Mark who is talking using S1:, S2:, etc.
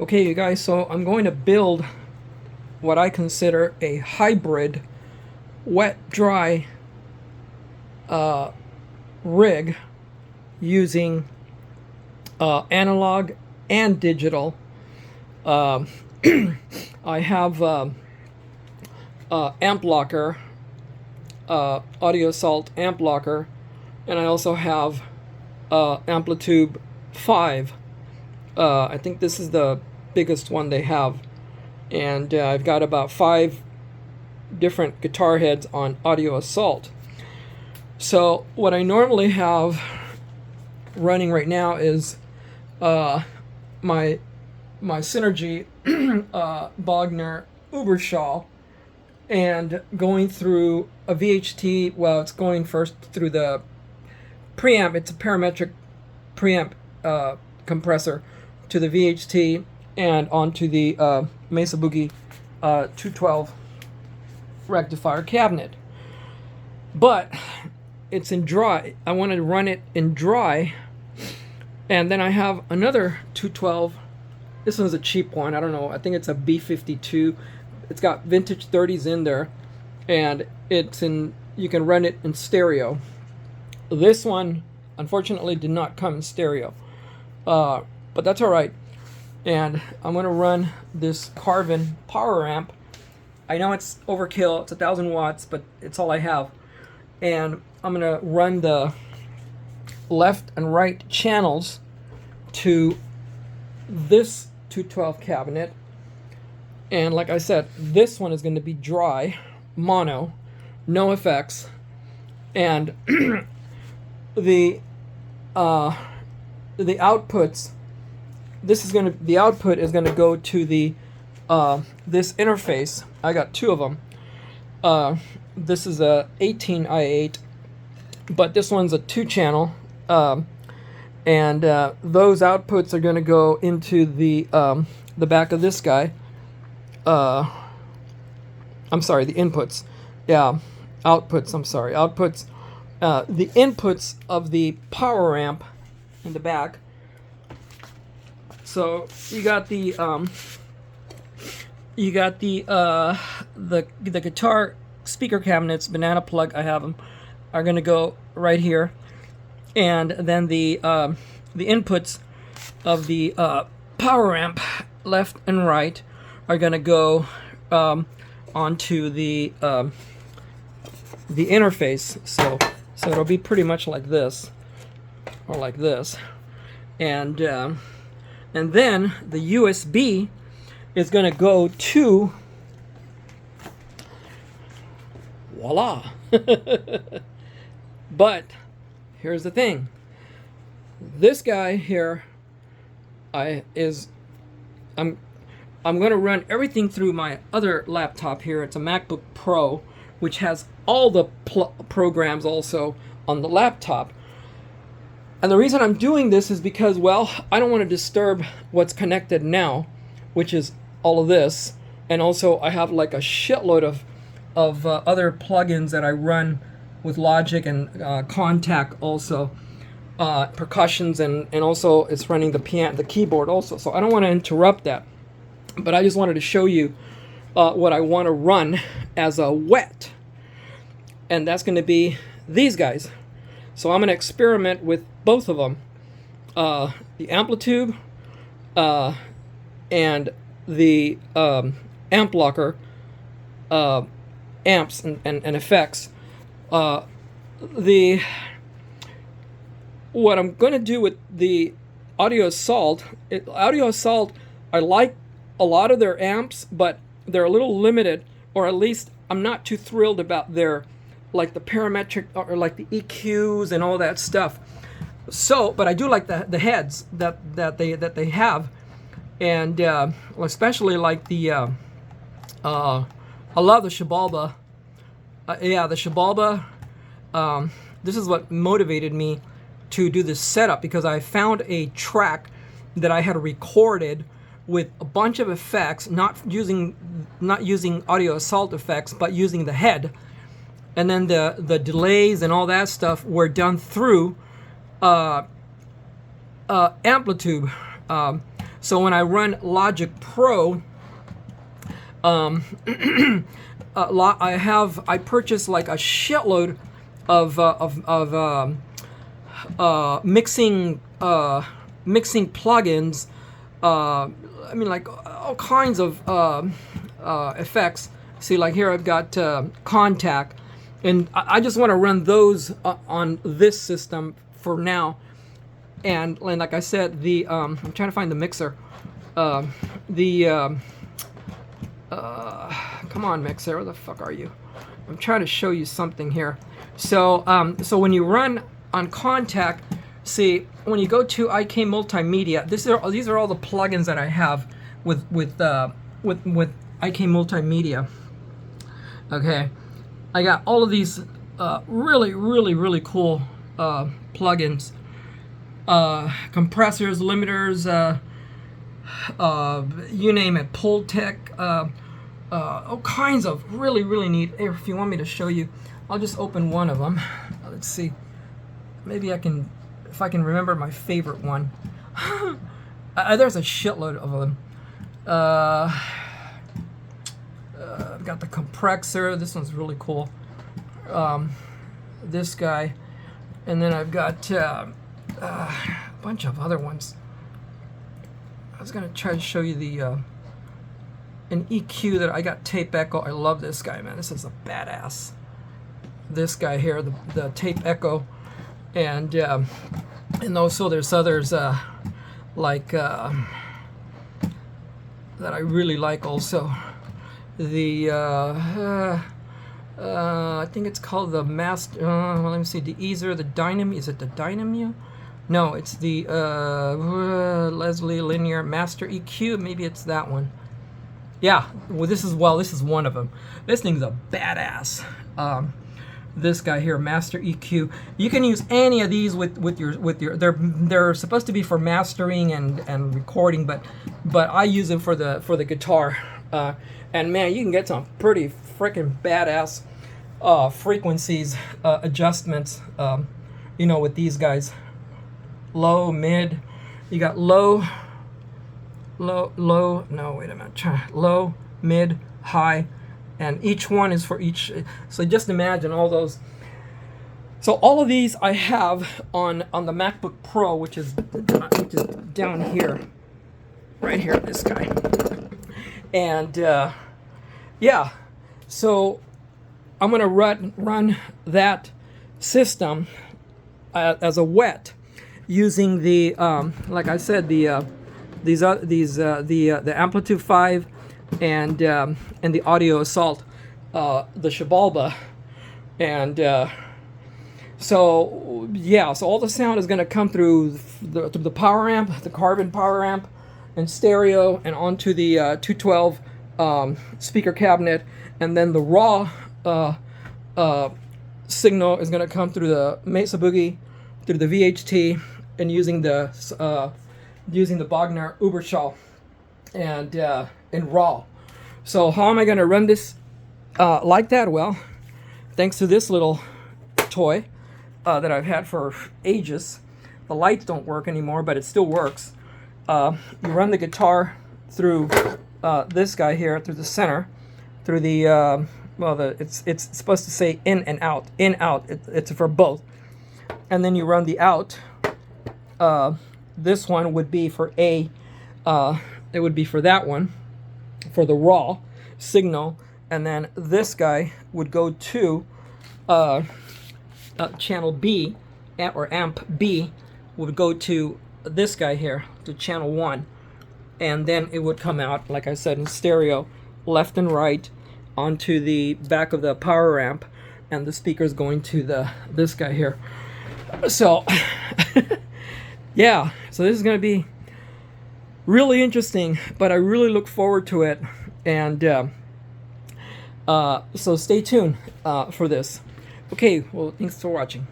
S1: Okay, you guys, so I'm going to build what I consider a hybrid wet-dry rig using analog and digital. I have amp locker, audio salt amp locker, and I also have AMPLITUBE 5. I think this is the biggest one they have, and I've got about 5 different guitar heads on audio assault. So what I normally have running right now is my Synergy Bogner Uberschall, and going through a VHT. Well, it's going first through the preamp. It's a parametric preamp compressor to the VHT and onto the Mesa Boogie 212 rectifier cabinet. But it's in dry. I want to run it in dry, and then I have another 212. This one's a cheap one. I don't know. I think it's a B52. It's got vintage 30s in there, and it's in. You can run it in stereo. This one, unfortunately, did not come in stereo, but that's all right. And I'm going to run this Carvin power amp. I know it's overkill. It's 1,000 watts, but it's all I have. And I'm going to run the left and right channels to this 212 cabinet. And like I said, this one is going to be dry, mono, no effects. And the outputs, the output is going to go to the this interface. I got 2 of them. This is a 18i8, but this one's a 2-channel, and those outputs are going to go into the back of this guy. I'm sorry, the inputs. Yeah, outputs. I'm sorry, outputs. The inputs of the power amp in the back. So you got the guitar speaker cabinets, banana plug. I have them, are going to go right here, and then the inputs of the power amp, left and right, are going to go onto the interface. So it'll be pretty much like this, or like this, and then the USB is going to go to, voila. But here's the thing. This guy here, I'm going to run everything through my other laptop here. It's a MacBook Pro, which has all the programs also on the laptop. And the reason I'm doing this is because, well, I don't want to disturb what's connected now, which is all of this. And also I have like a shitload of other plugins that I run with Logic and Contact also, percussions, and also it's running the piano, the keyboard also. So I don't want to interrupt that. But I just wanted to show you what I want to run as a wet. And that's going to be these guys. So I'm going to experiment with both of them. The AMPLITUBE and the amp locker amps and effects. What I'm going to do with the Audio Assault, I like a lot of their amps, but they're a little limited, or at least I'm not too thrilled about their, like the parametric, or like the EQs and all that stuff. So, but I do like the heads that they have, and especially like the I love the Shibalba. Yeah, the Shibalba. This is what motivated me to do this setup, because I found a track that I had recorded with a bunch of effects, not using Audio Assault effects, but using the head, and then the delays and all that stuff were done through AMPLITUBE. So when I run Logic Pro, I purchased like a shitload of mixing plugins. I mean, like all kinds of effects. See, like here I've got Contact, and I just want to run those on this system for now. And like I said, I'm trying to find the mixer. Come on, mixer, where the fuck are you? I'm trying to show you something here. So when you run on Contact, see, when you go to IK Multimedia, these are all the plugins that I have with IK Multimedia. Okay, I got all of these really cool plugins, compressors, limiters, you name it, Pultec, all kinds of really neat. If you want me to show you, I'll just open one of them. Let's see, maybe I can, if I can remember my favorite one. There's a shitload of them. I've got the compressor. This one's really cool. This guy, and then I've got a bunch of other ones. I was gonna try to show you the an EQ that I got, Tape Echo. I love this guy, man. This is a badass. This guy here, the Tape Echo, and also there's others like that I really like also. The I think it's called the Master. Well, let me see. The Easer, the Dynamo. Is it the Dynamo? No, it's the Leslie Linear Master EQ. Maybe it's that one. Yeah. Well, this is one of them. This thing's a badass. This guy here, Master EQ. You can use any of these with your. They're supposed to be for mastering and recording, but I use them for the guitar. And man, you can get some pretty freaking badass frequencies adjustments. You know, with these guys, low, mid. You got low. No, wait a minute. Low, mid, high, and each one is for each. So just imagine all those. So all of these I have on the MacBook Pro, which is down here, right here. This guy. And yeah, so I'm gonna run that system as a wet using the like I said, the Amplitude 5 and the Audio Assault, the Shabalba, and so yeah, so all the sound is gonna come through the power amp, the Carbon power amp, and stereo, and onto the 212 speaker cabinet, and then the raw signal is going to come through the Mesa Boogie, through the VHT, and using the Bogner Uberschall, and in raw. So how am I going to run this like that? Well, thanks to this little toy that I've had for ages. The lights don't work anymore, but it still works. You run the guitar through this guy here, through the center, through the it's supposed to say in and out, in out. It's for both, and then you run the out. This one would be for it would be for that one, for the raw signal, and then this guy would go to channel B, or amp B, would go to this guy here, to channel 1, and then it would come out, like I said, in stereo, left and right, onto the back of the power amp, and the speakers going to this guy here. So yeah, so this is going to be really interesting, but I really look forward to it, and so stay tuned for this. Okay, well, thanks for watching.